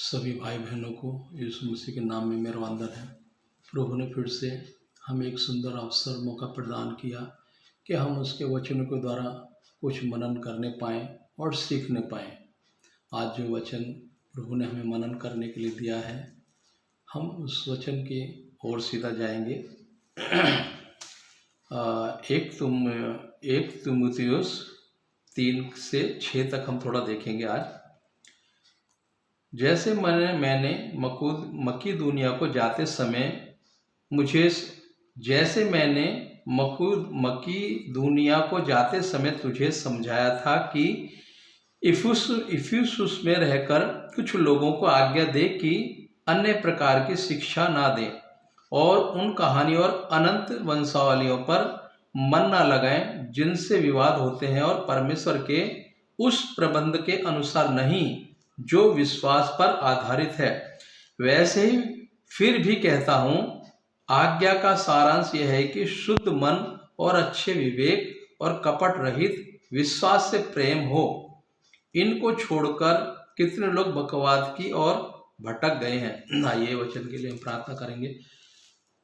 सभी भाई बहनों को यीशु मसीह के नाम में मेरा वंदन है। प्रभु ने फिर से हमें एक सुंदर अवसर मौका प्रदान किया कि हम उसके वचनों के द्वारा कुछ मनन करने पाएँ और सीखने पाएँ। आज जो वचन प्रभु ने हमें मनन करने के लिए दिया है, हम उस वचन की ओर सीधा जाएंगे। एक तीमुथियुस 3 से 6 तक हम थोड़ा देखेंगे आज। जैसे मैंने मकीदुनिया को जाते समय तुझे समझाया था कि इफिसुस में रहकर कुछ लोगों को आज्ञा दे कि अन्य प्रकार की शिक्षा ना दें और उन कहानियों और अनंत वंशावलियों पर मन न लगाएं जिनसे विवाद होते हैं और परमेश्वर के उस प्रबंध के अनुसार नहीं जो विश्वास पर आधारित है। वैसे ही फिर भी कहता हूँ, आज्ञा का सारांश यह है कि शुद्ध मन और अच्छे विवेक और कपट रहित विश्वास से प्रेम हो। इनको छोड़कर कितने लोग बकवाद की ओर भटक गए हैं। आइए वचन के लिए हम प्रार्थना करेंगे।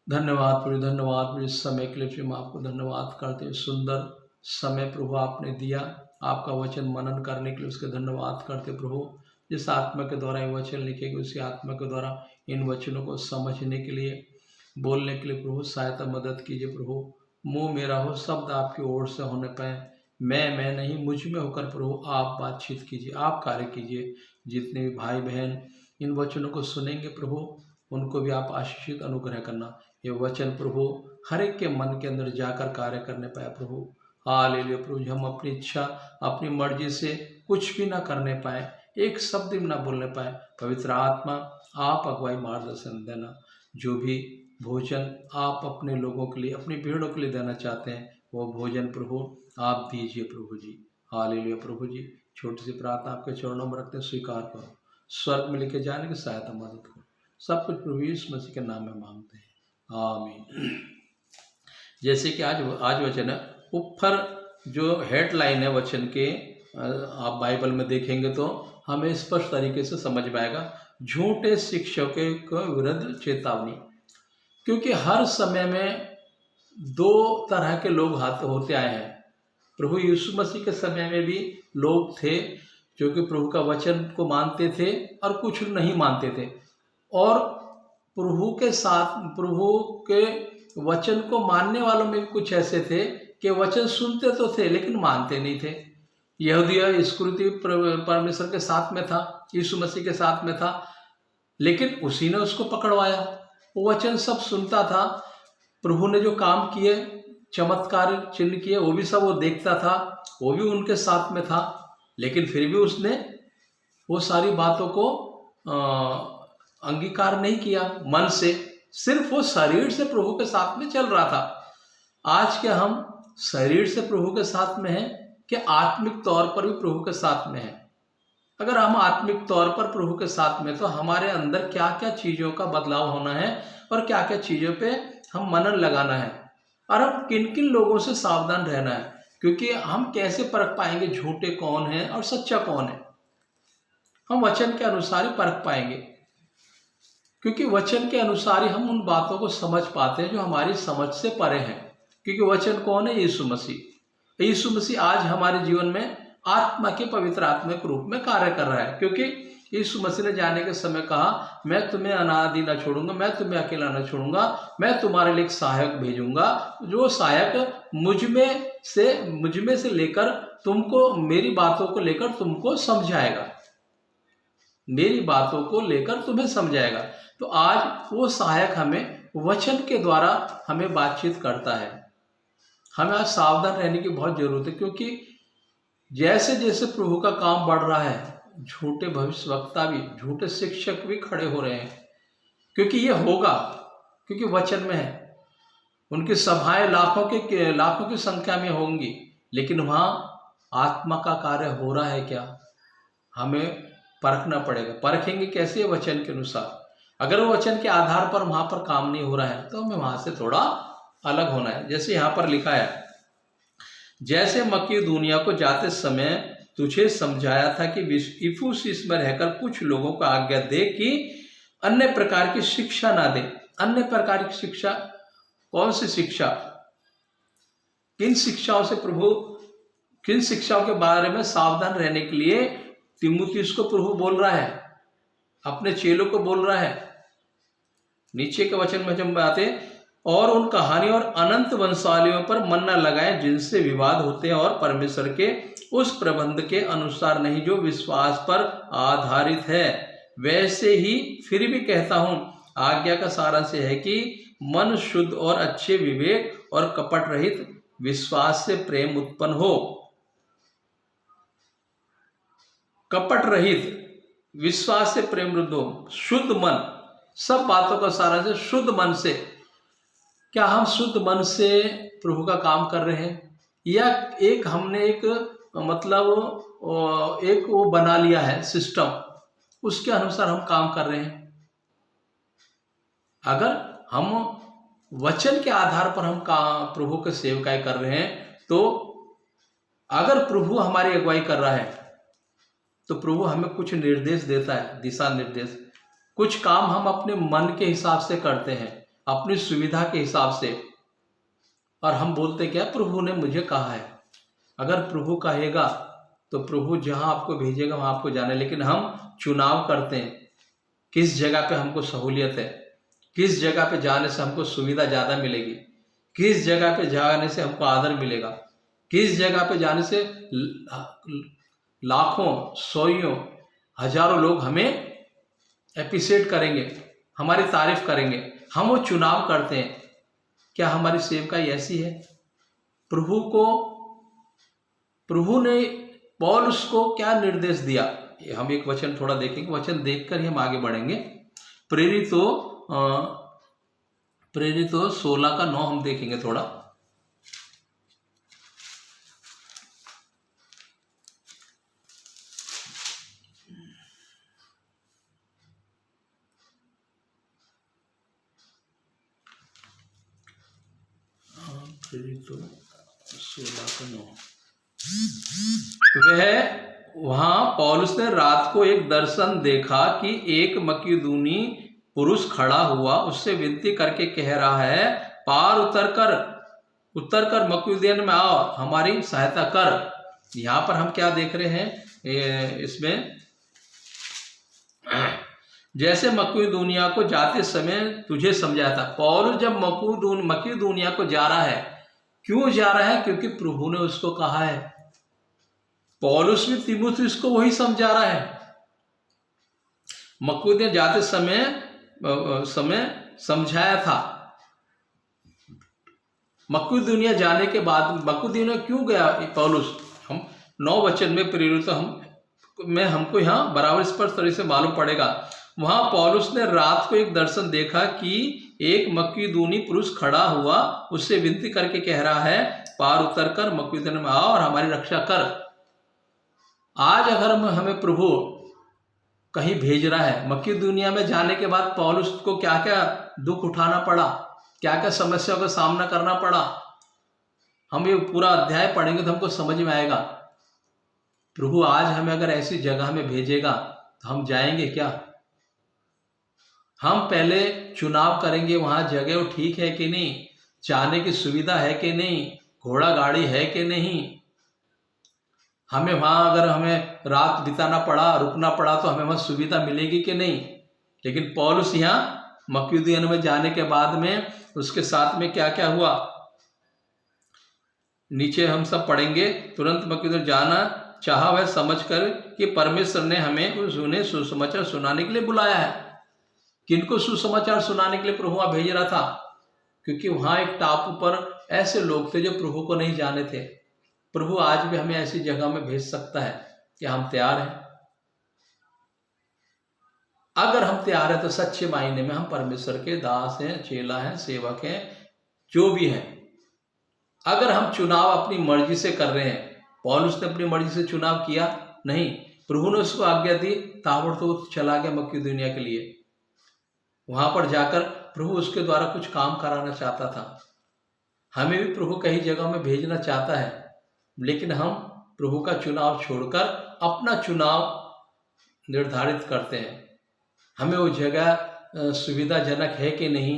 धन्यवाद प्रभु, इस समय के लिए हम आपको धन्यवाद करते हैं। सुंदर समय प्रभु आपने दिया, आपका वचन मनन करने के लिए उसके धन्यवाद करते प्रभु। जिस आत्मा के द्वारा ये वचन लिखेंगे उसी आत्मा के द्वारा इन वचनों को समझने के लिए, बोलने के लिए प्रभु सहायता मदद कीजिए प्रभु। मुंह मेरा हो, शब्द आपकी ओर से होने पाए। मैं नहीं, मुझ में होकर प्रभु आप बातचीत कीजिए, आप कार्य कीजिए। जितने भी भाई बहन इन वचनों को सुनेंगे प्रभु, उनको भी आप आशीषित अनुग्रह करना। ये वचन प्रभु हर एक के मन के अंदर जाकर कार्य करने पाए प्रभु। हालेलुया प्रभु। हम अपनी इच्छा, अपनी मर्जी से कुछ भी ना करने पाए, एक शब्द भी ना बोलने पाए, पवित्र आत्मा आप अगुवाई मार्गदर्शन देना। जो भी भोजन आप अपने लोगों के लिए, अपनी भीड़ों के लिए देना चाहते हैं, वो भोजन प्रभु आप दीजिए प्रभु जी। हालेलुया प्रभु जी। छोटी सी प्रार्थना आपके चरणों में रखते स्वीकार करो, स्वर्ग में लेके जाने की सहायता मदद करो। सब कुछ प्रभु यीशु मसीह के नाम में मांगते हैं, आमीन। जैसे कि आज वचन है, ऊपर जो हेडलाइन है वचन के, आप बाइबल में देखेंगे तो हमें स्पष्ट तरीके से समझ में आएगा, झूठे शिक्षकों के विरुद्ध चेतावनी। क्योंकि हर समय में 2 तरह के लोग होते आए हैं। प्रभु यीशु मसीह के समय में भी लोग थे जो कि प्रभु का वचन को मानते थे और कुछ नहीं मानते थे, और प्रभु के वचन को मानने वालों में भी कुछ ऐसे थे कि वचन सुनते तो थे लेकिन मानते नहीं थे। यहूदिया इस्करियोती परमेश्वर के साथ में था, यीशु मसीह के साथ में था, लेकिन उसी ने उसको पकड़वाया। वो वचन सब सुनता था, प्रभु ने जो काम किए, चमत्कार चिन्ह किए, वो भी सब वो देखता था, वो भी उनके साथ में था, लेकिन फिर भी उसने वो सारी बातों को अंगीकार नहीं किया मन से, सिर्फ वो शरीर से प्रभु के साथ में चल रहा था। आज क्या हम शरीर से प्रभु के साथ में हैं कि आत्मिक तौर पर भी प्रभु के साथ में हैं? अगर हम आत्मिक तौर पर प्रभु के साथ में, तो हमारे अंदर क्या क्या चीज़ों का बदलाव होना है और क्या क्या चीज़ों पे हम मनन लगाना है, और हम किन किन लोगों से सावधान रहना है। क्योंकि हम कैसे परख पाएंगे झूठे कौन है और सच्चा कौन है? हम वचन के अनुसार ही परख पाएंगे, क्योंकि वचन के अनुसार ही हम उन बातों को समझ पाते हैं जो हमारी समझ से परे हैं। क्योंकि वचन कौन है? यीशु मसीह। यीशु मसीह आज हमारे जीवन में आत्मा के पवित्र आत्मा के रूप में कार्य कर रहा है। क्योंकि यीशु मसीह ने जाने के समय कहा, मैं तुम्हें अनादि न छोड़ूंगा, मैं तुम्हें अकेला न छोड़ूंगा, मैं तुम्हारे लिए एक सहायक भेजूंगा, जो सहायक मुझ में से लेकर तुमको, मेरी बातों को लेकर तुमको समझाएगा, मेरी बातों को लेकर तुम्हें समझाएगा। तो आज वो सहायक हमें वचन के द्वारा हमें बातचीत करता है। हमें आज सावधान रहने की बहुत जरूरत है, क्योंकि जैसे जैसे प्रभु का काम बढ़ रहा है, झूठे भविष्यवक्ता भी, झूठे शिक्षक भी खड़े हो रहे हैं। क्योंकि ये होगा, क्योंकि वचन में है। उनकी सभाएं लाखों की संख्या में होंगी, लेकिन वहाँ आत्मा का कार्य हो रहा है क्या, हमें परखना पड़ेगा। परखेंगे कैसे? वचन के अनुसार। अगर वो वचन के आधार पर वहाँ पर काम नहीं हो रहा है, तो हमें वहाँ से थोड़ा अलग होना है। जैसे यहाँ पर लिखा है, जैसे मकीदुनिया को जाते समय तुझे समझाया था कि इफुसिस में रहकर कुछ लोगों को आज्ञा दे कि अन्य प्रकार की शिक्षा ना दे। अन्य प्रकार की शिक्षा, कौन सी शिक्षा? किन शिक्षाओं से प्रभु, किन शिक्षाओं के बारे में सावधान रहने के लिए तीमुथियुस को प्रभु बोल रहा है, अपने चेलों को बोल रहा है? नीचे के वचन में जब बातें, और उन कहानियों और अनंत वंशावलियों पर मन न लगाएं जिनसे विवाद होते हैं और परमेश्वर के उस प्रबंध के अनुसार नहीं जो विश्वास पर आधारित है। वैसे ही फिर भी कहता हूं, आज्ञा का सारांश है कि मन शुद्ध और अच्छे विवेक और कपट रहित विश्वास से प्रेम उत्पन्न हो। कपट रहित विश्वास से प्रेम वृद्ध हो, शुद्ध मन, सब बातों का सारांश है शुद्ध मन से। क्या हम शुद्ध मन से प्रभु का काम कर रहे हैं, या एक हमने एक मतलब एक वो बना लिया है सिस्टम, उसके अनुसार हम काम कर रहे हैं? अगर हम वचन के आधार पर हम प्रभु के सेवकाई कर रहे हैं, तो अगर प्रभु हमारी अगुवाई कर रहा है तो प्रभु हमें कुछ निर्देश देता है, दिशा निर्देश। कुछ काम हम अपने मन के हिसाब से करते हैं, अपनी सुविधा के हिसाब से, और हम बोलते क्या, प्रभु ने मुझे कहा है। अगर प्रभु कहेगा तो प्रभु जहां आपको भेजेगा वहां आपको जाना है, लेकिन हम चुनाव करते हैं किस जगह पे हमको सहूलियत है, किस जगह पे जाने से हमको सुविधा ज़्यादा मिलेगी, किस जगह पे जाने से हमको आदर मिलेगा, किस जगह पे जाने से लाखों, सौयों, हजारों लोग हमें एप्रिशिएट करेंगे, हमारी तारीफ करेंगे। हम वो चुनाव करते हैं। क्या हमारी सेवकाई ऐसी है? प्रभु ने पौलुस को क्या निर्देश दिया? हम एक वचन थोड़ा देखेंगे, वचन देखकर ही हम आगे बढ़ेंगे। प्रेरितों 16:9 हम देखेंगे थोड़ा। प्रेरितों 16:9। वहां पौलुस ने रात को एक दर्शन देखा कि एक मकिदूनी पुरुष खड़ा हुआ, उससे विनती करके कह रहा है, पार उतर कर मकिदुनिया में आओ, हमारी सहायता कर। यहाँ पर हम क्या देख रहे हैं इसमें, जैसे मकिदुनिया को जाते समय तुझे समझाया था। पौलुस जब मकिदुनिया को जा रहा है, क्यों जा रहा है? क्योंकि प्रभु ने उसको कहा है। पौलुस भी तीमुथियुस को वही समझा रहा है। मकिदुनिया जाते समय समझाया था। मकिदुनिया जाने के बाद, मकिदुनिया क्यों गया पौलुस? हम 9 वचन में प्रेरित हमको यहाँ बराबर स्पष्ट तरह से मालूम पड़ेगा। वहां पौलुस ने रात को एक दर्शन देखा कि एक मकिदूनी पुरुष खड़ा हुआ, उससे विनती करके कह रहा है, पार उतर कर मकिदुनिया में आओ और हमारी रक्षा कर। आज अगर हमें प्रभु कहीं भेज रहा है, मकिदुनिया में जाने के बाद पौलुस को क्या क्या दुख उठाना पड़ा, क्या क्या समस्याओं का सामना करना पड़ा, हम ये पूरा अध्याय पढ़ेंगे तो हमको समझ में आएगा। प्रभु आज हमें अगर ऐसी जगह में भेजेगा तो हम जाएंगे क्या? हम पहले चुनाव करेंगे, वहां जगह ठीक है कि नहीं, जाने की सुविधा है कि नहीं, घोड़ा गाड़ी है कि नहीं, हमें वहां अगर हमें रात बिताना पड़ा, रुकना पड़ा, तो हमें वहां सुविधा मिलेगी कि नहीं। लेकिन पौलुस यहाँ मकिदुनिया में जाने के बाद में उसके साथ में क्या क्या हुआ, नीचे हम सब पढ़ेंगे। तुरंत मकिदुनिया जाना चाहा, वह समझकर कि परमेश्वर ने हमें उन्हें सुसमाचार सुनाने के लिए बुलाया है। किनको सुसमाचार सुनाने के लिए प्रभु वहां भेज रहा था? क्योंकि वहां एक टापू पर ऐसे लोग थे जो प्रभु को नहीं जाने थे। प्रभु आज भी हमें ऐसी जगह में भेज सकता है कि हम तैयार हैं। अगर हम तैयार हैं तो सच्चे मायने में हम परमेश्वर के दास हैं, चेला हैं, सेवक हैं, जो भी हैं। अगर हम चुनाव अपनी मर्जी से कर रहे हैं, पौलुस ने अपनी मर्जी से चुनाव किया नहीं, प्रभु ने उसको आज्ञा दी, ताबड़तोड़ चला गया मकिदुनिया के लिए। वहां पर जाकर प्रभु उसके द्वारा कुछ काम कराना चाहता था। हमें भी प्रभु कई जगह में भेजना चाहता है, लेकिन हम प्रभु का चुनाव छोड़कर अपना चुनाव निर्धारित करते हैं। हमें वो जगह सुविधाजनक है कि नहीं,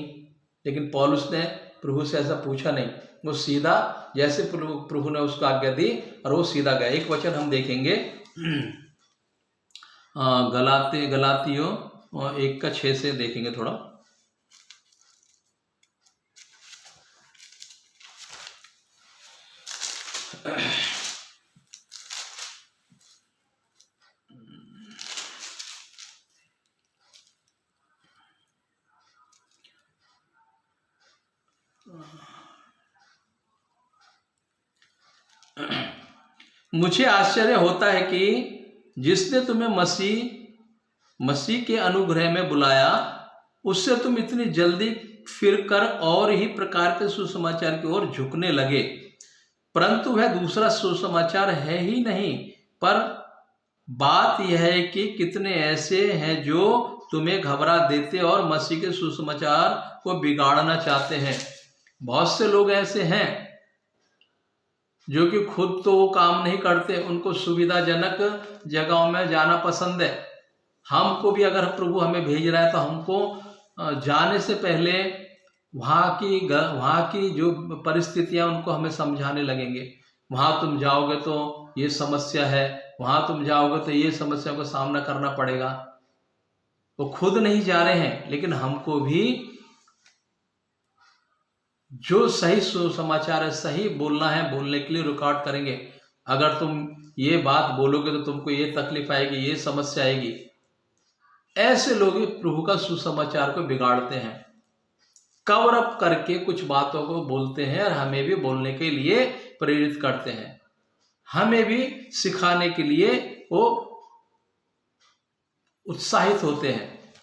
लेकिन पौलुस ने प्रभु से ऐसा पूछा नहीं, वो सीधा जैसे प्रभु ने उसको आज्ञा दी और वो सीधा गया। एक वचन हम देखेंगे गलातियों 1:6 से देखेंगे थोड़ा। मुझे आश्चर्य होता है कि जिसने तुम्हें मसीह के अनुग्रह में बुलाया, उससे तुम इतनी जल्दी फिरकर और ही प्रकार के सुसमाचार की ओर झुकने लगे, परंतु वह दूसरा सुसमाचार है ही नहीं। पर बात यह है कि कितने ऐसे हैं जो तुम्हें घबरा देते और मसीह के सुसमाचार को बिगाड़ना चाहते हैं। बहुत से लोग ऐसे हैं जो कि खुद तो वो काम नहीं करते, उनको सुविधाजनक जगहों में जाना पसंद है। हमको भी अगर प्रभु हमें भेज रहा है तो हमको जाने से पहले वहाँ की जो परिस्थितियां उनको हमें समझाने लगेंगे। वहाँ तुम जाओगे तो ये समस्या है, वहाँ तुम जाओगे तो ये समस्या को सामना करना पड़ेगा। वो खुद नहीं जा रहे हैं, लेकिन हमको भी जो सही सुसमाचार है, सही बोलना है, बोलने के लिए रुकावट करेंगे। अगर तुम ये बात बोलोगे तो तुमको ये तकलीफ आएगी, ये समस्या आएगी। ऐसे लोग प्रभु का सुसमाचार को बिगाड़ते हैं, कवर अप करके कुछ बातों को बोलते हैं और हमें भी बोलने के लिए प्रेरित करते हैं, हमें भी सिखाने के लिए वो उत्साहित होते हैं।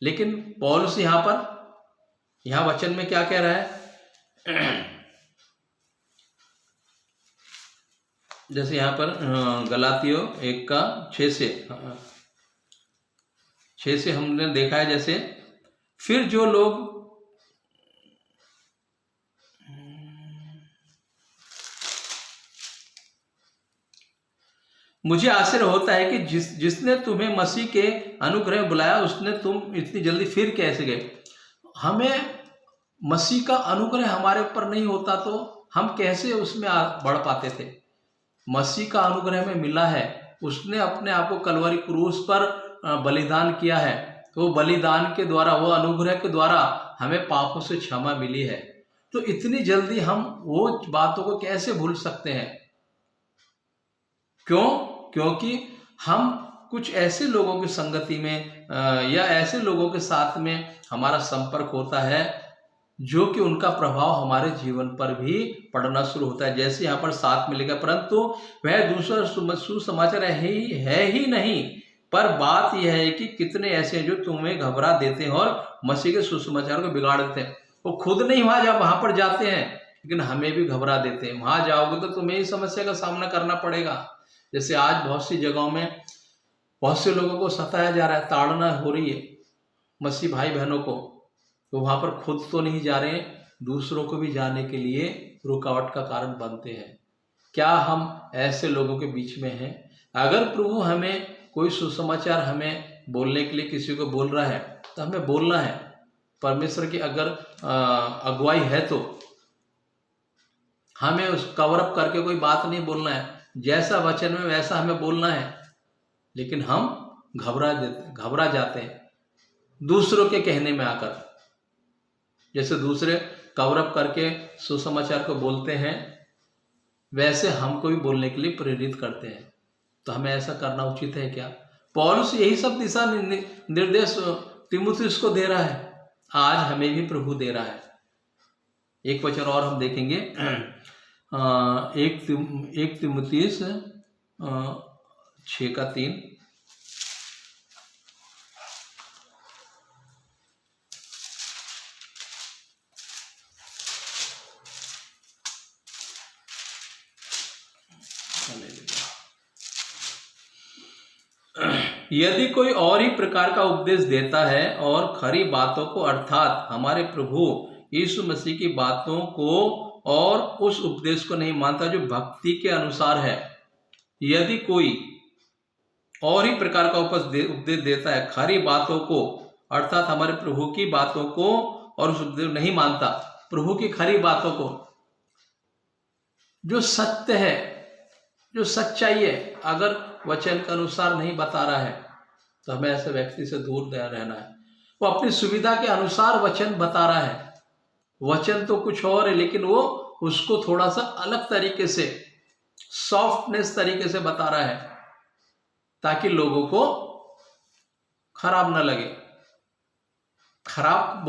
लेकिन पौलुस यहाँ वचन में क्या कह रहा है? जैसे यहाँ पर गलातियों 1:6 से हमने देखा है, जैसे फिर जो लोग मुझे आश्चर्य होता है कि जिसने तुम्हें मसीह के अनुग्रह में बुलाया, उसने तुम इतनी जल्दी फिर कैसे गए। हमें मसीह का अनुग्रह हमारे ऊपर नहीं होता तो हम कैसे उसमें बढ़ पाते थे। मसीह का अनुग्रह में मिला है, उसने अपने आप को कलवरी क्रूस पर बलिदान किया है, तो वो बलिदान के द्वारा, वो अनुग्रह के द्वारा हमें पापों से क्षमा मिली है। तो इतनी जल्दी हम वो बातों को कैसे भूल सकते हैं? क्योंकि हम कुछ ऐसे लोगों की संगति में या ऐसे लोगों के साथ में हमारा संपर्क होता है जो कि उनका प्रभाव हमारे जीवन पर भी पड़ना शुरू होता है। जैसे यहाँ पर 7 में लिखा, परंतु वह दूसरा सुसमाचार है ही नहीं, पर बात यह है कि कितने ऐसे हैं जो तुम्हें घबरा देते हैं और मसीह के सुसमाचार को बिगाड़ देते हैं। वो खुद नहीं वहां पर जाते हैं, लेकिन हमें भी घबरा देते हैं। वहां जाओगे तो तुम्हें इस समस्या का सामना करना पड़ेगा। जैसे आज बहुत सी जगहों में बहुत से लोगों को सताया जा रहा है, ताड़ना हो रही है मसीह भाई बहनों को, तो वहां पर खुद तो नहीं जा रहे, दूसरों को भी जाने के लिए रुकावट का कारण बनते हैं। क्या हम ऐसे लोगों के बीच में हैं? अगर प्रभु हमें कोई सुसमाचार हमें बोलने के लिए किसी को बोल रहा है तो हमें बोलना है। परमेश्वर की अगर अगुवाई है तो हमें उस कवर अप करके कोई बात नहीं बोलना है, जैसा वचन में वैसा हमें बोलना है। लेकिन हम घबरा जाते हैं दूसरों के कहने में आकर। जैसे दूसरे कवर अप करके सुसमाचार को बोलते हैं, वैसे हमको भी बोलने के लिए प्रेरित करते हैं। तो हमें ऐसा करना उचित है क्या? पौलुस यही सब दिशा निर्देश तीमुथियुस को दे रहा है, आज हमें भी प्रभु दे रहा है। एक वचन और हम देखेंगे, 1 तीमुथियुस 6:3। यदि कोई और ही प्रकार का उपदेश देता है और खरी बातों को अर्थात हमारे प्रभु यीशु मसीह की बातों को और उस उपदेश को नहीं मानता जो भक्ति के अनुसार है, यदि कोई और ही प्रकार का उपदेश देता है, खरी बातों को अर्थात हमारे प्रभु की बातों को, और उस उपदेश नहीं मानता, प्रभु की खरी बातों को, जो सत्य है, जो सच्चाई है, अगर वचन के अनुसार नहीं बता रहा है तो हमें ऐसे व्यक्ति से दूर रहना है। वो अपनी सुविधा के अनुसार वचन बता रहा है, वचन तो कुछ और है, लेकिन वो उसको थोड़ा सा अलग तरीके से, सॉफ्टनेस तरीके से बता रहा है, ताकि लोगों को खराब ना लगे, खराब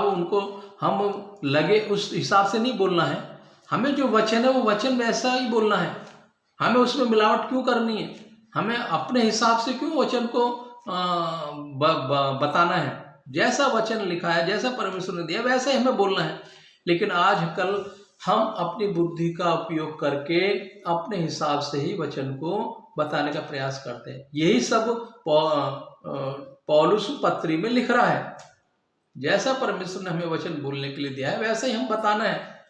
उनको हम लगे उस हिसाब से नहीं बोलना है। हमें जो वचन है वो वचन वैसा ही बोलना है, हमें उसमें मिलावट क्यों करनी है, हमें अपने हिसाब से क्यों वचन को बताना है। जैसा वचन लिखा है, जैसा परमेश्वर ने दिया, वैसा ही हमें बोलना है। लेकिन आजकल हम अपनी बुद्धि का उपयोग करके अपने हिसाब से ही वचन को बताने का प्रयास करते हैं। यही सब पौलुस पत्री में लिख रहा है, जैसा परमेश्वर ने हमें वचन बोलने के लिए दिया है वैसा ही हम बताना है।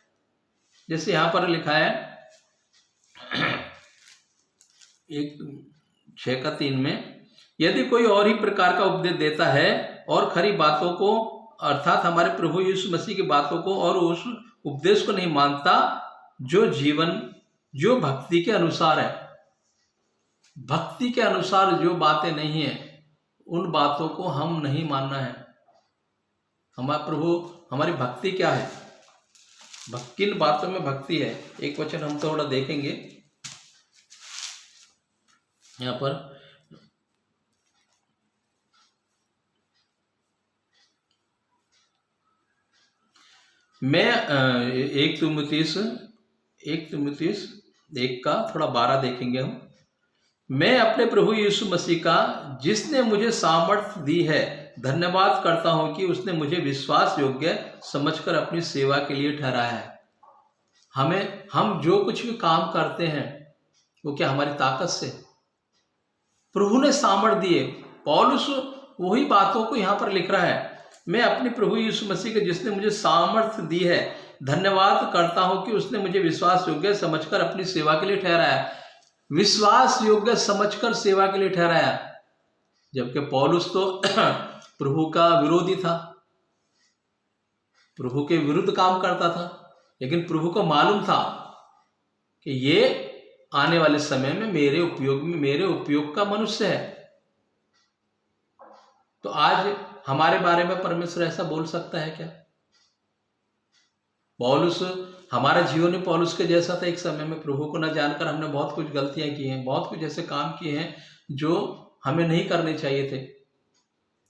जैसे यहां पर लिखा है 1:6-3 में, यदि कोई और ही प्रकार का उपदेश देता है और खरी बातों को अर्थात हमारे प्रभु यीशु मसीह की बातों को और उस उपदेश को नहीं मानता, जो भक्ति के अनुसार है, भक्ति के अनुसार जो बातें नहीं है, उन बातों को हम नहीं मानना है। हमारा प्रभु, हमारी भक्ति क्या है, किन बातों में भक्ति है। एक वचन हम थोड़ा देखेंगे यहां पर, मैं 1 तीमुथियुस 1 का थोड़ा 12 देखेंगे हम। मैं अपने प्रभु यीशु मसीह का, जिसने मुझे सामर्थ्य दी है, धन्यवाद करता हूं कि उसने मुझे विश्वास योग्य समझकर अपनी सेवा के लिए ठहराया है। हम जो कुछ भी काम करते हैं वो क्या हमारी ताकत से, प्रभु ने सामर्थ्य दिए। पौलुस वही बातों को यहां पर लिख रहा है, मैं अपने प्रभु यीशु मसीह के, जिसने मुझे सामर्थ्य दी है, धन्यवाद करता हूं कि उसने मुझे विश्वास योग्य समझकर अपनी सेवा के लिए ठहराया। विश्वास योग्य समझकर सेवा के लिए ठहराया, जबकि पौलुस तो प्रभु का विरोधी था, प्रभु के विरुद्ध काम करता था, लेकिन प्रभु को मालूम था कि ये आने वाले समय में मेरे उपयोग का मनुष्य है। तो आज हमारे बारे में परमेश्वर ऐसा बोल सकता है क्या? पौलुस, हमारा जीवन में पौलुस के जैसा था। एक समय में प्रभु को न जानकर हमने बहुत कुछ गलतियां की हैं, बहुत कुछ ऐसे काम किए हैं जो हमें नहीं करने चाहिए थे।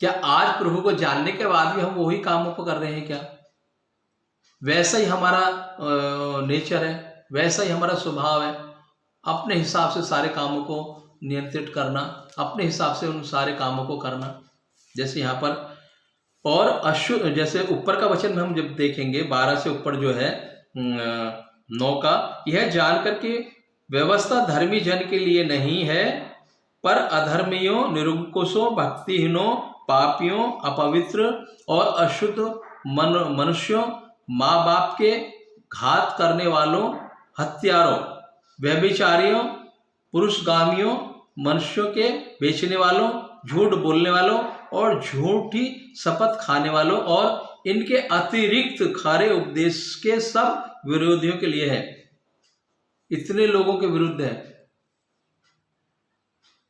क्या आज प्रभु को जानने के बाद भी हम वही कामों को कर रहे हैं क्या? वैसा ही हमारा नेचर है, वैसा ही हमारा स्वभाव है, अपने हिसाब से सारे कामों को नियंत्रित करना, अपने हिसाब से उन सारे कामों को करना। जैसे यहाँ पर और अशुद्ध, जैसे ऊपर का वचन में हम जब देखेंगे 12 से ऊपर जो है 9 का, यह जानकर के व्यवस्था धर्मी जन के लिए नहीं है, पर अधर्मियों, निरंकुशों, भक्तिहीनों, पापियों, अपवित्र और अशुद्ध मनुष्यों, माँ बाप के घात करने वालों, हत्यारों, व्यभिचारियों, पुरुषगामियों, मनुष्यों के बेचने वालों, झूठ बोलने वालों और झूठी शपथ खाने वालों और इनके अतिरिक्त खरे उपदेश के सब विरोधियों के लिए है। इतने लोगों के विरुद्ध है।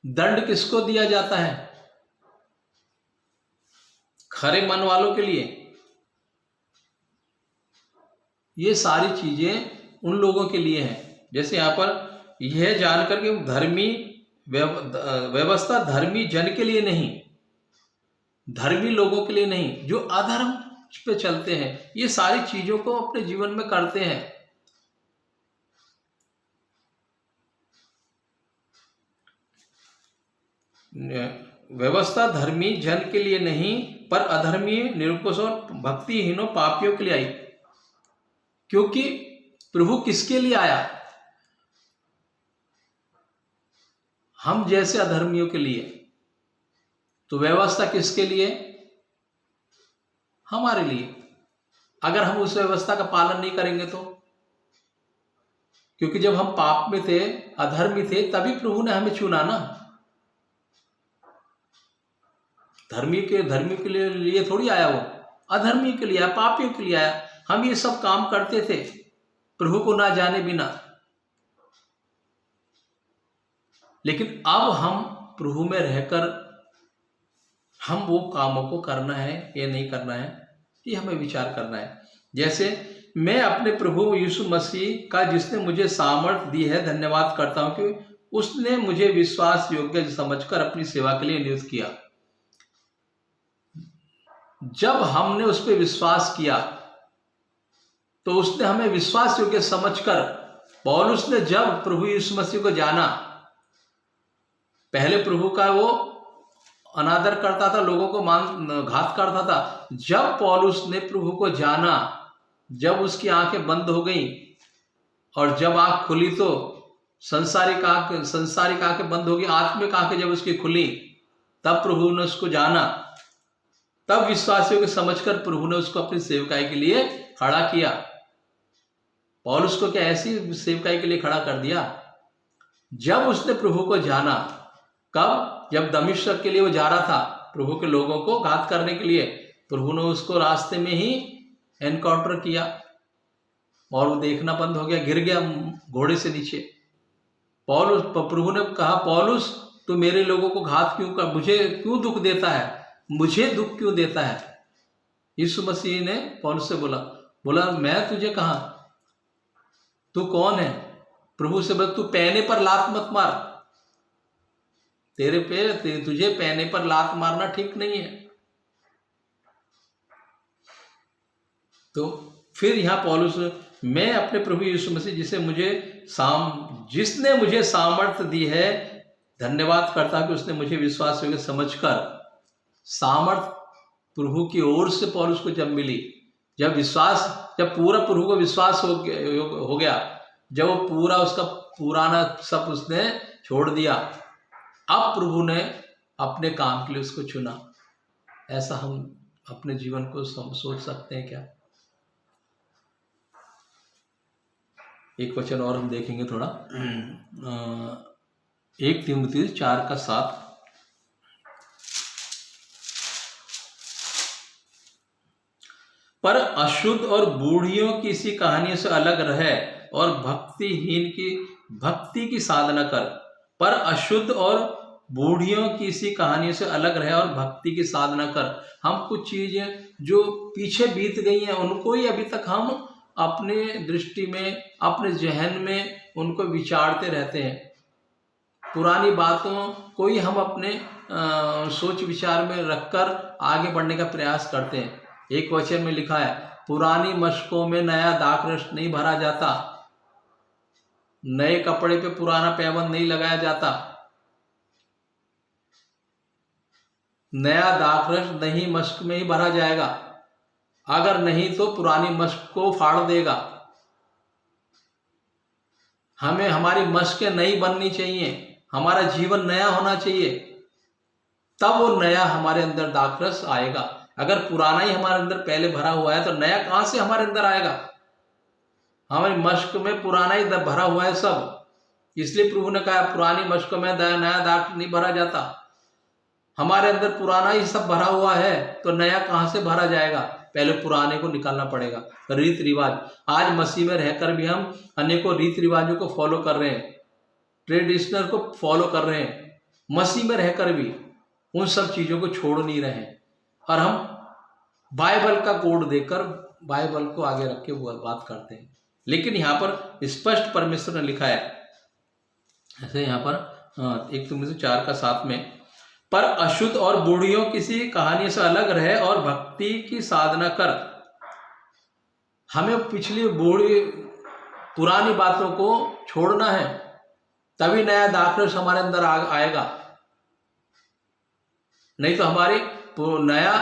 दंड किसको दिया जाता है? खरे मन वालों के लिए। ये सारी चीजें उन लोगों के लिए हैं। जैसे यहां पर यह जानकर कि धर्मी व्यवस्था धर्मी जन के लिए नहीं, धर्मी लोगों के लिए नहीं, जो अधर्म पे चलते हैं, ये सारी चीजों को अपने जीवन में करते हैं। व्यवस्था धर्मी जन के लिए नहीं, पर अधर्मी, निरंकुश और भक्तिहीनों, पापियों के लिए आई। क्योंकि प्रभु किसके लिए आया? हम जैसे अधर्मियों के लिए। तो व्यवस्था किसके लिए? हमारे लिए। अगर हम उस व्यवस्था का पालन नहीं करेंगे तो क्योंकि जब हम पाप में थे, अधर्मी थे, तभी प्रभु ने हमें चुना ना। धर्मी के लिए थोड़ी आया वो, अधर्मी के लिए आया, पापियों के लिए आया। हम ये सब काम करते थे प्रभु को ना जाने बिना, लेकिन अब हम प्रभु में रहकर हम वो कामों को करना है या नहीं करना है, ये हमें विचार करना है। जैसे मैं अपने प्रभु यीशु मसीह का, जिसने मुझे सामर्थ्य दी है, धन्यवाद करता हूं कि उसने मुझे विश्वास योग्य समझकर अपनी सेवा के लिए नियुक्त किया। जब हमने उस पर विश्वास किया तो उसने हमें विश्वास योग्य समझकर, पौलुस ने जब प्रभु यीशु मसीह को जाना, पहले प्रभु का वो अनादर करता था, लोगों को घात करता था। जब पौलुस ने प्रभु को जाना, जब उसकी आंखें बंद हो गईं और जब आंख खुली तो संसारिक आंखें बंद हो गई, आत्मिक आंखें जब उसकी खुली, तब प्रभु ने उसको जाना। तब विश्वासियों को समझकर प्रभु ने उसको अपनी सेवकाई के लिए खड़ा किया। पौलुस को क्या ऐसी सेवकाई के लिए खड़ा कर दिया? जब उसने प्रभु को जाना, कब? जब दमिश्क के लिए वो जा रहा था प्रभु के लोगों को घात करने के लिए, प्रभु ने उसको रास्ते में ही एनकाउंटर किया और वो देखना बंद हो गया, गिर गया घोड़े से नीचे। प्रभु ने कहा, पौलुस तू मेरे लोगों को घात क्यों कर, मुझे क्यों दुख देता है, मुझे दुख क्यों देता है? यीशु मसीह ने पौलुस से बोला मैं तुझे कहा, तू कौन है? प्रभु से बोला, तू पैने पर लात मत मार, तुझे पैने पर लात मारना ठीक नहीं है। तो फिर यहां पौलुस, मैं अपने प्रभु यीशु मसीह जिसने मुझे सामर्थ्य दी है, धन्यवाद करता कि उसने मुझे विश्वास योग्य समझकर, सामर्थ्य प्रभु की ओर से पौलुस को जब मिली, जब पूरा प्रभु को विश्वास हो गया, जब वो पूरा उसका पुराना सब उसने छोड़ दिया, अब प्रभु ने अपने काम के लिए उसको चुना। ऐसा हम अपने जीवन को सोच सकते हैं क्या? एक वचन और हम देखेंगे थोड़ा, 1 तीमुथियुस 4:7। पर अशुद्ध और बूढ़ियों की इसी कहानी से अलग रहे और भक्तिहीन की भक्ति की साधना कर। पर अशुद्ध और बूढ़ियों की इसी कहानी से अलग रहे और भक्ति की साधना कर। हम कुछ चीजें जो पीछे बीत गई हैं उनको ही अभी तक हम अपने दृष्टि में, अपने जहन में उनको विचारते रहते हैं। पुरानी बातों को ही हम अपने सोच विचार में रखकर आगे बढ़ने का प्रयास करते हैं। एक वचन में लिखा है, पुरानी मशकों में नया दाखरस नहीं भरा जाता, नए कपड़े पे पुराना पैबंद नहीं लगाया जाता, नया दाखरस नई मशक में ही भरा जाएगा, अगर नहीं तो पुरानी मशक को फाड़ देगा। हमें हमारी मशकें नई बननी चाहिए, हमारा जीवन नया होना चाहिए, तब वो नया हमारे अंदर दाखरस आएगा। अगर पुराना ही हमारे अंदर पहले भरा हुआ है तो नया कहां से हमारे अंदर आएगा? हमारी मशक में पुराना ही भरा हुआ है सब, इसलिए प्रभु ने कहा पुरानी मशक में नया दाख नहीं भरा जाता। हमारे अंदर पुराना ही सब भरा हुआ है तो नया कहां से भरा जाएगा? पहले पुराने को निकालना पड़ेगा। रीत रिवाज, आज मसीह में रहकर भी हम अनेकों रीत रिवाजों को फॉलो कर रहे हैं, ट्रेडिशनल को फॉलो कर रहे हैं, मसीह में रहकर भी उन सब चीजों को छोड़ नहीं रहे हैं, और हम बाइबल का कोड देकर बाइबल को आगे रख के बात करते हैं। लेकिन यहाँ पर स्पष्ट परमेश्वर ने लिखा है, ऐसे यहाँ पर 1 तीमुथियुस 4:7 में, पर अशुद्ध और बूढ़ियों किसी कहानी से अलग रहे और भक्ति की साधना कर। हमें पिछली पुरानी बातों को छोड़ना है, तभी नया दाखरस हमारे अंदर आएगा। नहीं तो हमारी नया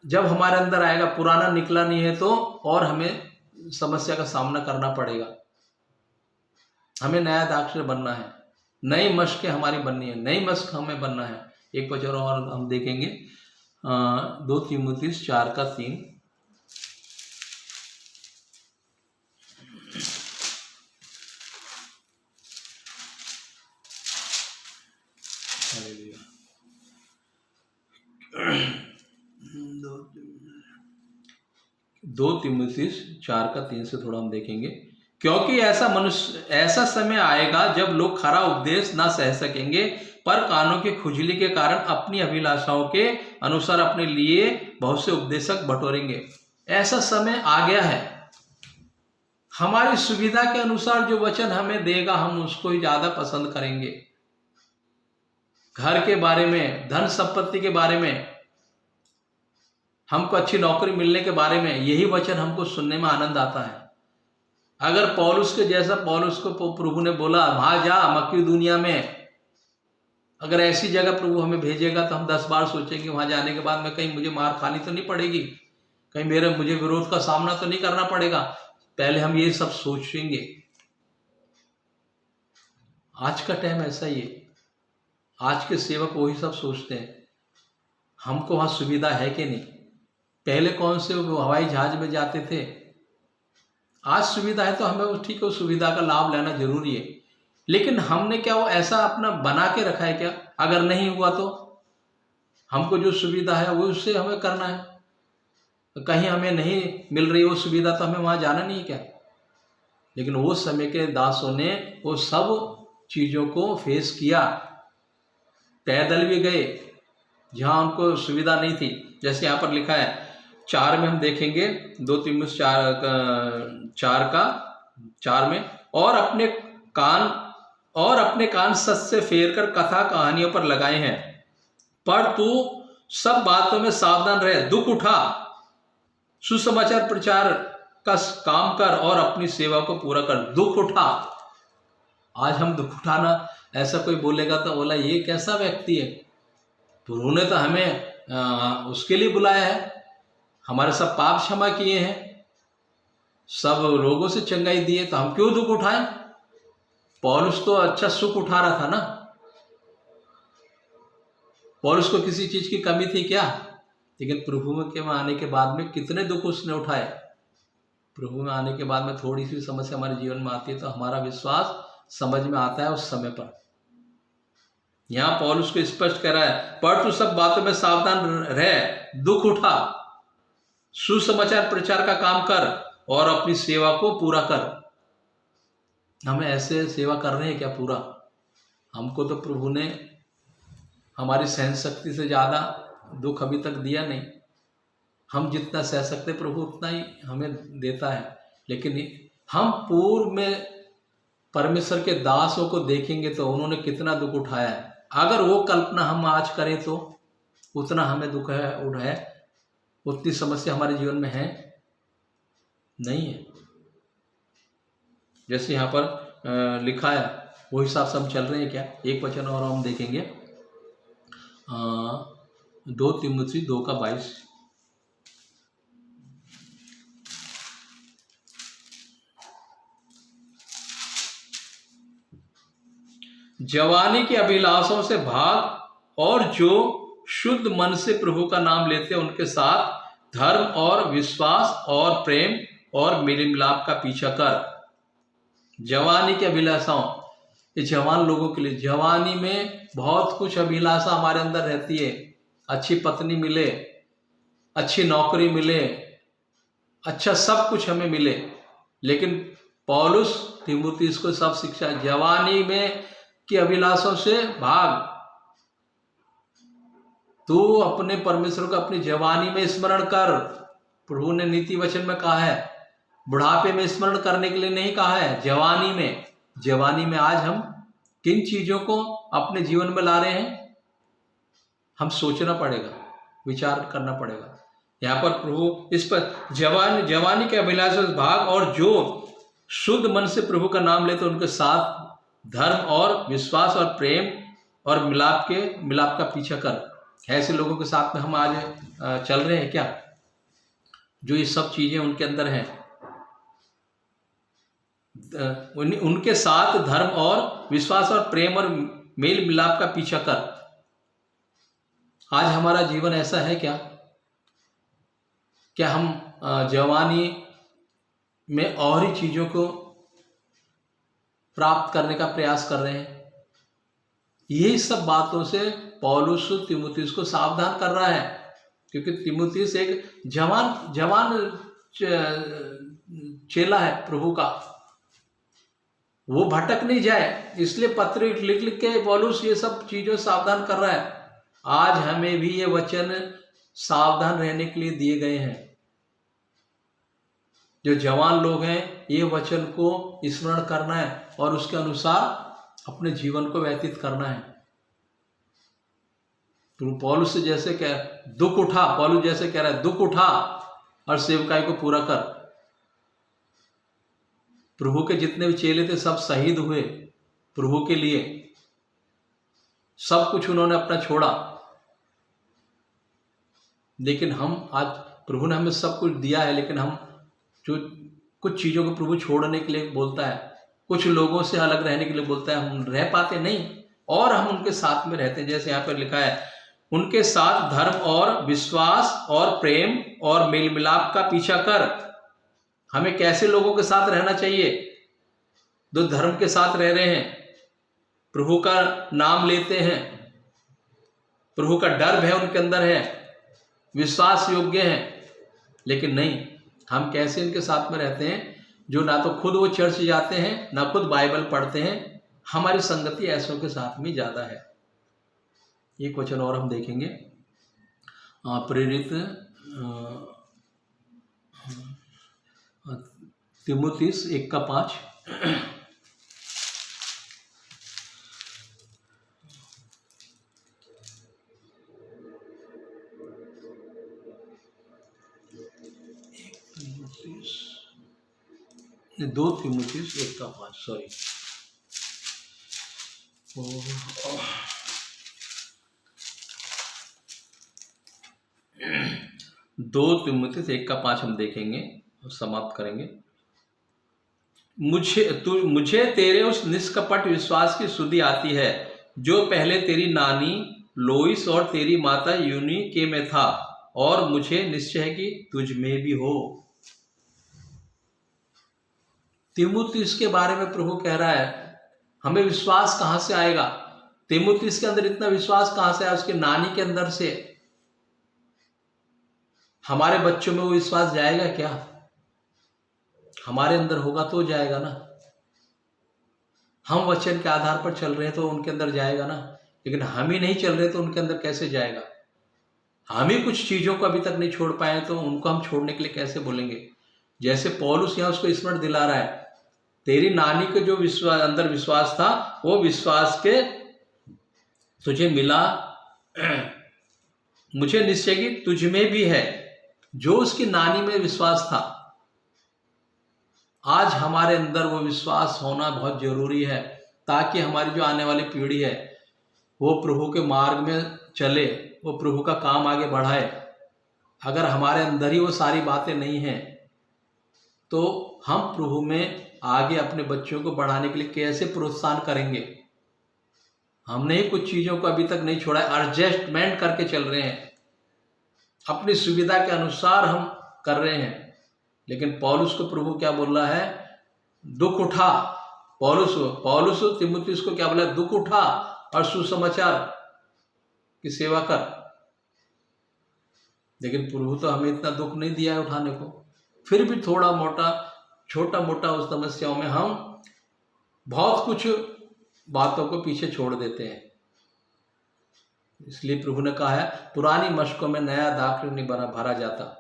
जब हमारे अंदर आएगा, पुराना निकला नहीं है तो और हमें समस्या का सामना करना पड़ेगा। हमें नया दाखरस बनना है, नई मशकें हमारी बननी है, नई मशक हमें बनना है। एक वचन और हम देखेंगे, 2 तीमुथियुस 4:3। दो तिमुथियुस 4:3 से थोड़ा हम देखेंगे। क्योंकि ऐसा समय आएगा जब लोग खरा उपदेश ना सह सकेंगे, पर कानों की खुजली के कारण अपनी अभिलाषाओं के अनुसार अपने लिए बहुत से उपदेशक बटोरेंगे। ऐसा समय आ गया है, हमारी सुविधा के अनुसार जो वचन हमें देगा हम उसको ही ज्यादा पसंद करेंगे। घर के बारे में, धन संपत्ति के बारे में, हमको अच्छी नौकरी मिलने के बारे में, यही वचन हमको सुनने में आनंद आता है। अगर पौलुस के जैसा, पौलुस को प्रभु ने बोला वहां जा मकिदुनिया में, अगर ऐसी जगह प्रभु हमें भेजेगा तो हम 10 बार सोचेंगे वहां जाने के बाद में कहीं मुझे मार खानी तो नहीं पड़ेगी, कहीं मुझे विरोध का सामना तो नहीं करना पड़ेगा। पहले हम ये सब सोचेंगे। आज का टाइम ऐसा ही है, आज के सेवक वही सब सोचते हैं हमको वहां सुविधा है कि नहीं। पहले कौन से हवाई जहाज में जाते थे, आज सुविधा है तो हमें ठीक है, उस सुविधा का लाभ लेना जरूरी है, लेकिन हमने क्या वो ऐसा अपना बना के रखा है क्या? अगर नहीं हुआ तो हमको जो सुविधा है वो उससे हमें करना है, तो कहीं हमें नहीं मिल रही वो सुविधा तो हमें वहां जाना नहीं है क्या? लेकिन वो समय के दासों ने वो सब चीजों को फेस किया, पैदल भी गए जहां उनको सुविधा नहीं थी। जैसे यहाँ पर लिखा है 4 में हम देखेंगे, 2 तिमुथियुस 4 में, और अपने कान सच से फेर कर कथा कहानियों पर लगाए हैं, पर तू सब बातों में सावधान रहे, दुख उठा, सुसमाचार प्रचार का काम कर और अपनी सेवा को पूरा कर। दुख उठा, आज हम दुख उठाना, ऐसा कोई बोलेगा तो बोला ये कैसा व्यक्ति है, प्रभु ने तो हमें उसके लिए बुलाया है, हमारे सब पाप क्षमा किए हैं, सब रोगों से चंगाई दिए, तो हम क्यों दुख उठाएं? पौलुस तो अच्छा सुख उठा रहा था ना, पौलुस को किसी चीज की कमी थी क्या? लेकिन प्रभु में आने के बाद में कितने दुख उसने उठाए। प्रभु में आने के बाद में थोड़ी सी समस्या हमारे जीवन में आती है तो हमारा विश्वास समझ में आता है उस समय पर। यहां पौलुस को स्पष्ट कह रहा है, पर तू सब बातों में सावधान रह, दुख उठा, सुसमाचार प्रचार का काम कर और अपनी सेवा को पूरा कर। हमें ऐसे सेवा कर रहे हैं क्या पूरा? हमको तो प्रभु ने हमारी सहन शक्ति से ज्यादा दुख अभी तक दिया नहीं, हम जितना सह सकते प्रभु उतना ही हमें देता है। लेकिन हम पूर्व में परमेश्वर के दासों को देखेंगे तो उन्होंने कितना दुख उठाया है, अगर वो कल्पना हम आज करें तो उतना हमें दुख है उठाया, उतनी समस्या हमारे जीवन में है नहीं है। जैसे यहाँ पर लिखा है वो हिसाब से हम चल रहे हैं क्या? एक वचन और हम देखेंगे, 2 तिमुथियुस 2:22। जवानी की अभिलाषों से भाग और जो शुद्ध मन से प्रभु का नाम लेते हैं उनके साथ धर्म और विश्वास और प्रेम और मेल मिलाप का पीछा कर। जवानी की अभिलाषाओं, ये जवान लोगों के लिए, जवानी में बहुत कुछ अभिलाषा हमारे अंदर रहती है, अच्छी पत्नी मिले, अच्छी नौकरी मिले, अच्छा सब कुछ हमें मिले, लेकिन पौलुस तिमुथियुस को सब शिक्षा, जवानी में की अभिलाषों से भाग। तू अपने परमेश्वर को अपनी जवानी में स्मरण कर। प्रभु ने नीति वचन में कहा है, बुढ़ापे में स्मरण करने के लिए नहीं कहा है, जवानी में। जवानी में आज हम किन चीजों को अपने जीवन में ला रहे हैं, हम सोचना पड़ेगा, विचार करना पड़ेगा। यहाँ पर प्रभु इस पर जवानी के अभिलाषा से भाग और जो शुद्ध मन से प्रभु का नाम लेते उनके साथ धर्म और विश्वास और प्रेम और मिलाप का पीछा कर। ऐसे लोगों के साथ में हम आज चल रहे हैं क्या, जो ये सब चीजें उनके अंदर हैं? उनके साथ धर्म और विश्वास और प्रेम और मेल मिलाप का पीछा कर। आज हमारा जीवन ऐसा है क्या? क्या हम जवानी में और ही चीजों को प्राप्त करने का प्रयास कर रहे हैं? यही सब बातों से पौलुस तिमुथियुस को सावधान कर रहा है। क्योंकि तीमुथियुस एक जवान जवान चेला है प्रभु का, वो भटक नहीं जाए, इसलिए पत्र लिख लिख के पौलुस ये सब चीजों से सावधान कर रहा है। आज हमें भी ये वचन सावधान रहने के लिए दिए गए हैं। जो जवान लोग हैं, ये वचन को स्मरण करना है और उसके अनुसार अपने जीवन को व्यतीत करना है। तो पौलुस से जैसे कह दुख उठा, पौलुस जैसे कह रहा है दुख उठा और सेवकाई को पूरा कर। प्रभु के जितने भी चेले थे सब शहीद हुए प्रभु के लिए, सब कुछ उन्होंने अपना छोड़ा। लेकिन हम आज, प्रभु ने हमें सब कुछ दिया है, लेकिन हम जो कुछ चीज़ों को प्रभु छोड़ने के लिए बोलता है, कुछ लोगों से अलग रहने के लिए बोलता है, हम रह पाते नहीं और हम उनके साथ में रहते हैं। जैसे यहाँ पर लिखा है, उनके साथ धर्म और विश्वास और प्रेम और मेल मिलाप का पीछा कर। हमें कैसे लोगों के साथ रहना चाहिए? जो धर्म के साथ रह रहे हैं, प्रभु का नाम लेते हैं, प्रभु का डर भय उनके अंदर है, विश्वास योग्य है। लेकिन नहीं, हम कैसे इनके साथ में रहते हैं जो ना तो खुद वो चर्च जाते हैं, ना खुद बाइबल पढ़ते हैं। हमारी संगति ऐसों के साथ में ज़्यादा है। एक वचन और हम देखेंगे, प्रेरित तीमुथियुस 1:5। दो तीमुथियुस 1:5, सॉरी, 2 तीमुथियुस 1:5 हम देखेंगे और समाप्त करेंगे। मुझे तेरे उस निष्कपट विश्वास की सुधि आती है जो पहले तेरी नानी लोइस और तेरी माता यूनिके में था, और मुझे निश्चय है कि तुझ में भी हो। तीमुथियुस के बारे में प्रभु कह रहा है, हमें विश्वास कहां से आएगा? तीमुथियुस के अंदर इतना विश्वास कहां से आया? उसके नानी के अंदर से। हमारे बच्चों में वो विश्वास जाएगा क्या? हमारे अंदर होगा तो जाएगा ना। हम वचन के आधार पर चल रहे हैं तो उनके अंदर जाएगा ना, लेकिन हम ही नहीं चल रहे तो उनके अंदर कैसे जाएगा? हम ही कुछ चीजों को अभी तक नहीं छोड़ पाए तो उनको हम छोड़ने के लिए कैसे बोलेंगे? जैसे पौलुस यहाँ उसको स्मरण दिला रहा है, तेरी नानी के जो विश्वास अंदर विश्वास था, वो विश्वास के तुझे मिला, मुझे निश्चय कि तुझ में भी है। जो उसकी नानी में विश्वास था, आज हमारे अंदर वो विश्वास होना बहुत जरूरी है, ताकि हमारी जो आने वाली पीढ़ी है वो प्रभु के मार्ग में चले, वो प्रभु का काम आगे बढ़ाए। अगर हमारे अंदर ही वो सारी बातें नहीं हैं तो हम प्रभु में आगे अपने बच्चों को बढ़ाने के लिए कैसे प्रोत्साहन करेंगे? हमने ही कुछ चीज़ों को अभी तक नहीं छोड़ा है, एडजस्टमेंट करके चल रहे हैं, अपनी सुविधा के अनुसार हम कर रहे हैं। लेकिन पौलुस को प्रभु क्या बोल रहा है? दुख उठा। पौलुस तीमुथियुस को क्या बोला? दुख उठा और सुसमाचार की सेवा कर। लेकिन प्रभु तो हमें इतना दुख नहीं दिया है उठाने को, फिर भी थोड़ा मोटा, छोटा मोटा उस समस्याओं में हम बहुत कुछ बातों को पीछे छोड़ देते हैं। इसलिए प्रभु ने कहा है, पुरानी मशकों में नया दाखरस नहीं भरा जाता।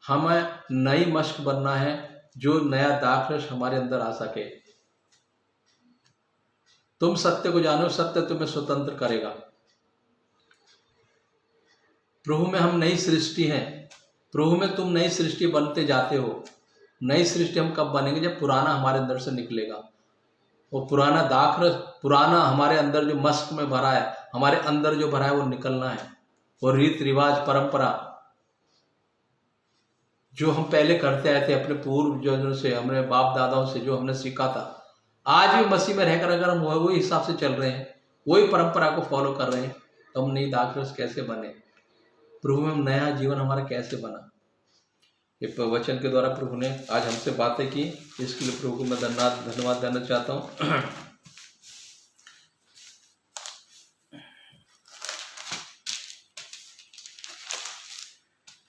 हमें नई मशक बनना है, जो नया दाखरस हमारे अंदर आ सके। तुम सत्य को जानो, सत्य तुम्हें स्वतंत्र करेगा। प्रभु में हम नई सृष्टि हैं। प्रभु में तुम नई सृष्टि बनते जाते हो। नई सृष्टि हम कब बनेंगे? जब पुराना हमारे अंदर से निकलेगा। वो पुराना दाखरस, पुराना हमारे अंदर जो मस्क में भरा है, हमारे अंदर जो भरा है वो निकलना है। वो रीत रिवाज, परंपरा जो हम पहले करते आए थे अपने पूर्वजों से, हमारे बाप दादाओं से जो हमने सीखा था, आज भी मसीह में रहकर अगर हम वही हिसाब से चल रहे हैं, वही परंपरा को फॉलो कर रहे हैं, तो हम नई दाखरस कैसे बने? प्रभु में नया जीवन हमारा कैसे बना? ये वचन के द्वारा प्रभु ने आज हमसे बातें की, इसके लिए प्रभु को मैं धन्यवाद देना चाहता हूँ।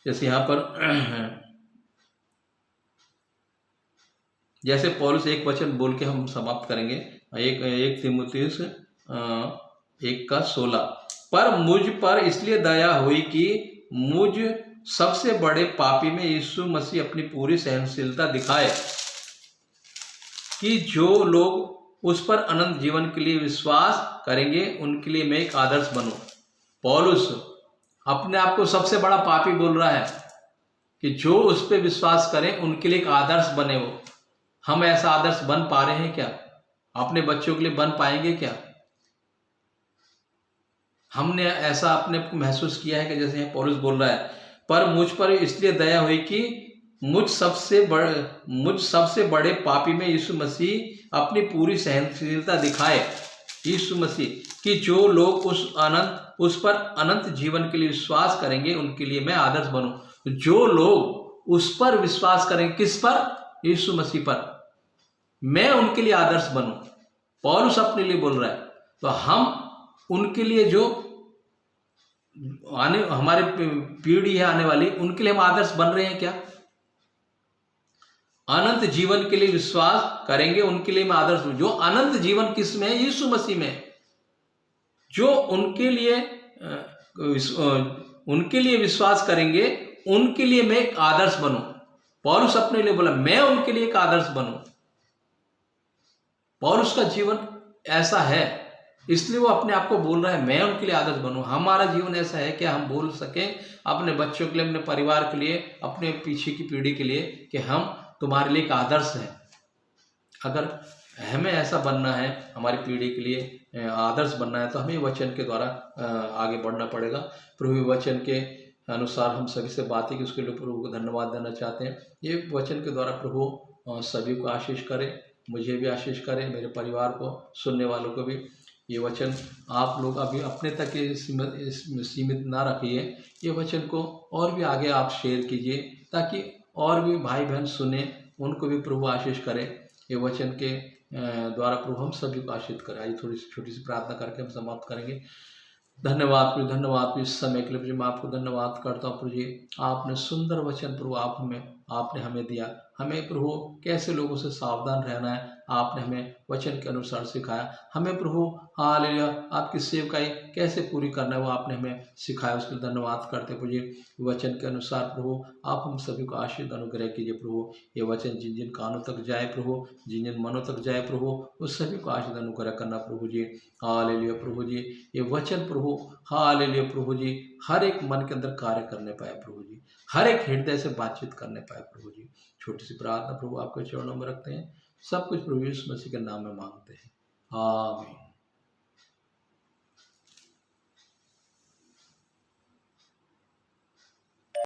जैसे यहाँ पर जैसे पौलुस एक वचन बोल के हम समाप्त करेंगे, एक तीमुथियुस 1:16, पर मुझ पर इसलिए दया हुई कि मुझ सबसे बड़े पापी में यीशु मसीह अपनी पूरी सहनशीलता दिखाए, कि जो लोग उस पर अनंत जीवन के लिए विश्वास करेंगे उनके लिए मैं एक आदर्श बनूं। पौलुस अपने आप को सबसे बड़ा पापी बोल रहा है कि जो उस पर विश्वास करें उनके लिए एक आदर्श बने वो। हम ऐसा आदर्श बन पा रहे हैं क्या? अपने बच्चों के लिए बन पाएंगे क्या? हमने ऐसा अपने को महसूस किया है कि जैसे यहाँ पौलुस बोल रहा है, पर मुझ पर इसलिए दया हुई कि मुझ सबसे बड़े पापी में यीशु मसीह अपनी पूरी सहनशीलता दिखाए, यीशु मसीह, कि जो लोग उस पर अनंत जीवन के लिए विश्वास करेंगे उनके लिए मैं आदर्श बनूं। जो लोग उस पर विश्वास करेंगे, किस पर? यीशु मसीह पर, मैं उनके लिए आदर्श बनूं। पौलुस अपने लिए बोल रहा है। तो हम उनके लिए जो हमारे पीढ़ी है आने वाली, उनके लिए हम आदर्श बन रहे हैं क्या? अनंत जीवन के लिए विश्वास करेंगे उनके लिए मैं आदर्श हूं। जो अनंत जीवन किस में है? यीशु मसीह में। जो उनके लिए विश्वास करेंगे उनके लिए मैं एक आदर्श बनूं। पौलुस अपने लिए बोला मैं उनके लिए एक आदर्श बनूं। पौलुस का जीवन ऐसा है, इसलिए वो अपने आप को बोल रहा है मैं उनके लिए आदर्श बनूं। हमारा जीवन ऐसा है कि हम बोल सकें अपने बच्चों के लिए, अपने परिवार के लिए, अपने पीछे की पीढ़ी के लिए कि हम तुम्हारे लिए एक आदर्श हैं। अगर हमें ऐसा बनना है, हमारी पीढ़ी के लिए आदर्श बनना है, तो हमें वचन के द्वारा आगे बढ़ना पड़ेगा। प्रभु वचन के अनुसार हम सभी से बातें की, उसके लिए प्रभु को धन्यवाद देना चाहते हैं। ये वचन के द्वारा प्रभु सभी को आशीष करे, मुझे भी आशीष करे, मेरे परिवार को, सुनने वालों को भी। ये वचन आप लोग अभी अपने तक सीमित ना रखिए, ये वचन को और भी आगे आप शेयर कीजिए, ताकि और भी भाई बहन सुने, उनको भी प्रभु आशीष करे। ये वचन के द्वारा प्रभु हम सभी को आशीष करे। आइए थोड़ी सी छोटी सी प्रार्थना करके हम समाप्त करेंगे। धन्यवाद प्रभु, धन्यवाद इस समय के लिए प्रभु। मैं आपको धन्यवाद करता हूँ प्रभु जी, आपने सुंदर वचन प्रभु आपने हमें दिया। हमें प्रभु कैसे लोगों से सावधान रहना है आपने हमें वचन के अनुसार सिखाया। हमें प्रभु हालेलुया आपकी सेवकाई कैसे पूरी करना है वो आपने हमें सिखाया, उसके लिए धन्यवाद करते प्रभु जी। वचन के अनुसार प्रभु आप हम सभी को आशीष अनुग्रह कीजिए प्रभु। ये वचन जिन जिन कानों तक जाए प्रभु, जिन जिन मनों तक जाए प्रभु, उस सभी को आशीष अनुग्रह करना प्रभु जी। हालेलुया प्रभु जी, ये वचन प्रभु हालेलुया प्रभु जी हर एक मन के अंदर कार्य करने पाए प्रभु जी, हर एक हृदय से बातचीत करने पाए प्रभु जी। छोटी सी प्रार्थना प्रभु आपके चरणों में रखते हैं। सब कुछ प्रभु यीशु मसीह के नाम में मांगते हैं, आमीन।